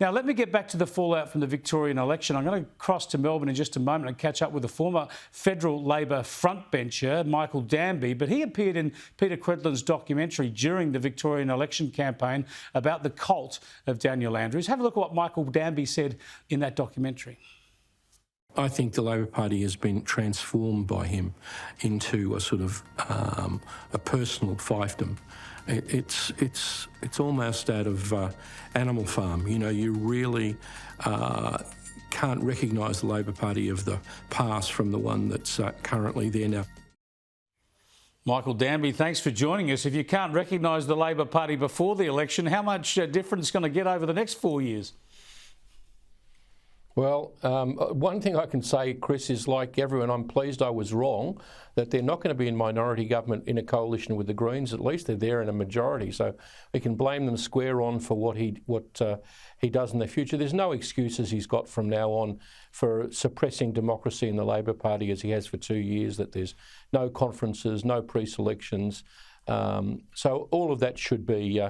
Now, let me get back to the fallout from the Victorian election. I'm going to cross to Melbourne in just a moment and catch up with the former federal Labor frontbencher, Michael Danby. But he appeared in Peter Credlin's documentary during the Victorian election campaign about the cult of Daniel Andrews. Have a look at what Michael Danby said in that documentary. I think the Labor Party has been transformed by him into a sort of a personal fiefdom. It's almost out of Animal Farm. You know, you really can't recognise the Labor Party of the past from the one that's currently there now. Michael Danby, thanks for joining us. If you can't recognise the Labor Party before the election, how much difference is going to get over the next 4 years? Well, one thing I can say, Chris, is like everyone, I'm pleased I was wrong, that they're not going to be in minority government in a coalition with the Greens. At least they're there in a majority, so we can blame them square on for what he does in the future. There's no excuses he's got from now on for suppressing democracy in the Labor Party as he has for 2 years, that there's no conferences, no pre-selections. So all of that should be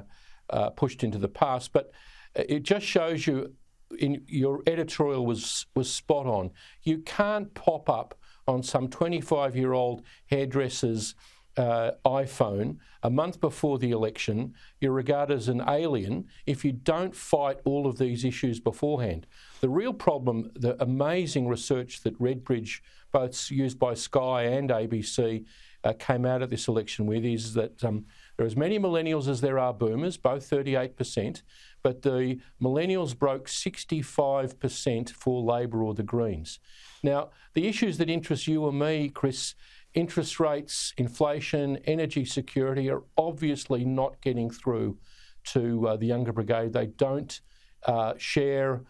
pushed into the past. But it just shows you, in your editorial was spot on. You can't pop up on some 25-year-old hairdresser's iPhone a month before the election. You're regarded as an alien if you don't fight all of these issues beforehand. The real problem, the amazing research that Redbridge, both used by Sky and ABC, came out of this election with, is that there are as many millennials as there are boomers, both 38%, but the millennials broke 65% for Labor or the Greens. Now, the issues that interest you and me, Chris, interest rates, inflation, energy security, are obviously not getting through to the younger brigade. They don't share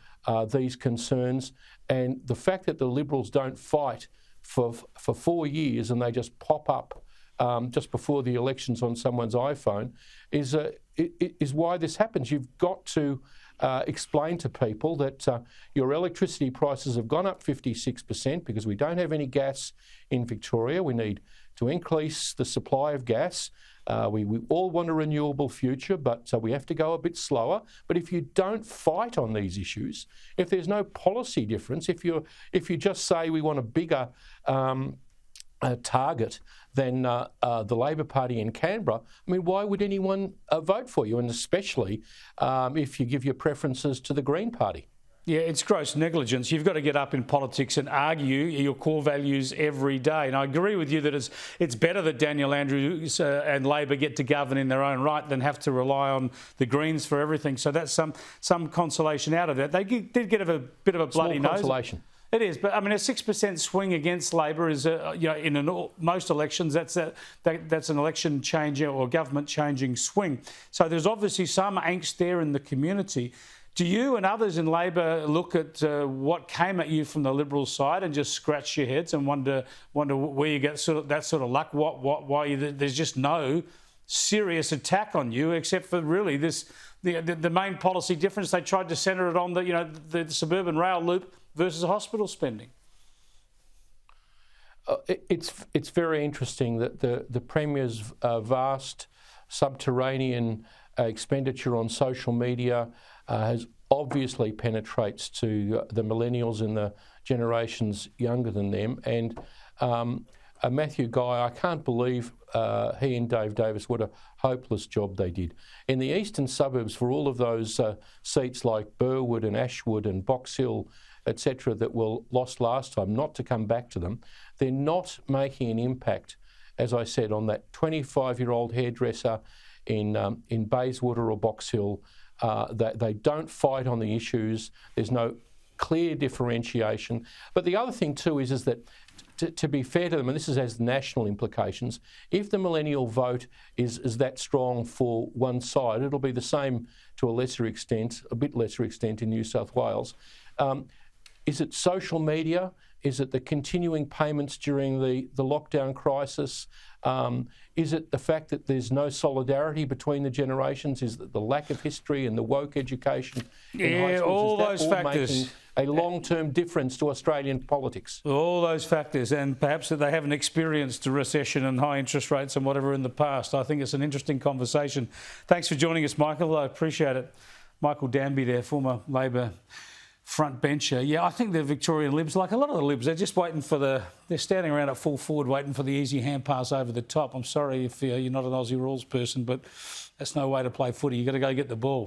these concerns. And the fact that the Liberals don't fight for 4 years and they just pop up just before the elections on someone's iPhone is why this happens. You've got to explain to people that your electricity prices have gone up 56% because we don't have any gas in Victoria. We need to increase the supply of gas. We all want a renewable future, but we have to go a bit slower. But if you don't fight on these issues, if there's no policy difference, if you just say we want a bigger target than the Labor Party in Canberra, I mean, why would anyone vote for you? And especially if you give your preferences to the Green Party. Yeah, it's gross negligence. You've got to get up in politics and argue your core values every day. And I agree with you that it's better that Daniel Andrews and Labor get to govern in their own right than have to rely on the Greens for everything. So that's some consolation out of that. They did get a bit of a bloody nose. Consolation. It is, but I mean, a 6% swing against Labor is, in most elections, that's an election changing or government changing swing. So there's obviously some angst there in the community. Do you and others in Labor look at what came at you from the Liberal side and just scratch your heads and wonder where you get that sort of luck? Why there's just no serious attack on you except for really the main policy difference? They tried to centre it on the suburban rail loop versus hospital spending. It's very interesting that the Premier's vast subterranean expenditure on social media has obviously penetrates to the millennials and the generations younger than them. And Matthew Guy, I can't believe he and Dave Davis, what a hopeless job they did. In the eastern suburbs, for all of those seats like Burwood and Ashwood and Box Hill, etc., that were lost last time, not to come back to them, they're not making an impact, as I said, on that 25-year-old hairdresser in Bayswater or Box Hill. They don't fight on the issues. There's no clear differentiation. But the other thing too is that, to be fair to them, and this has national implications, if the millennial vote is that strong for one side, it'll be the same to a bit lesser extent in New South Wales. Is it social media? Is it the continuing payments during the lockdown crisis? Is it the fact that there's no solidarity between the generations? Is it the lack of history and the woke education in high schools? All those factors making a long-term difference to Australian politics? All those factors, and perhaps that they haven't experienced a recession and high interest rates and whatever in the past. I think it's an interesting conversation. Thanks for joining us, Michael. I appreciate it. Michael Danby there, former Labor front bencher. Yeah, I think the Victorian Libs, like a lot of the Libs, they're just waiting for they're standing around at full forward waiting for the easy hand pass over the top. I'm sorry if you're not an Aussie rules person, but that's no way to play footy. You've got to go get the ball.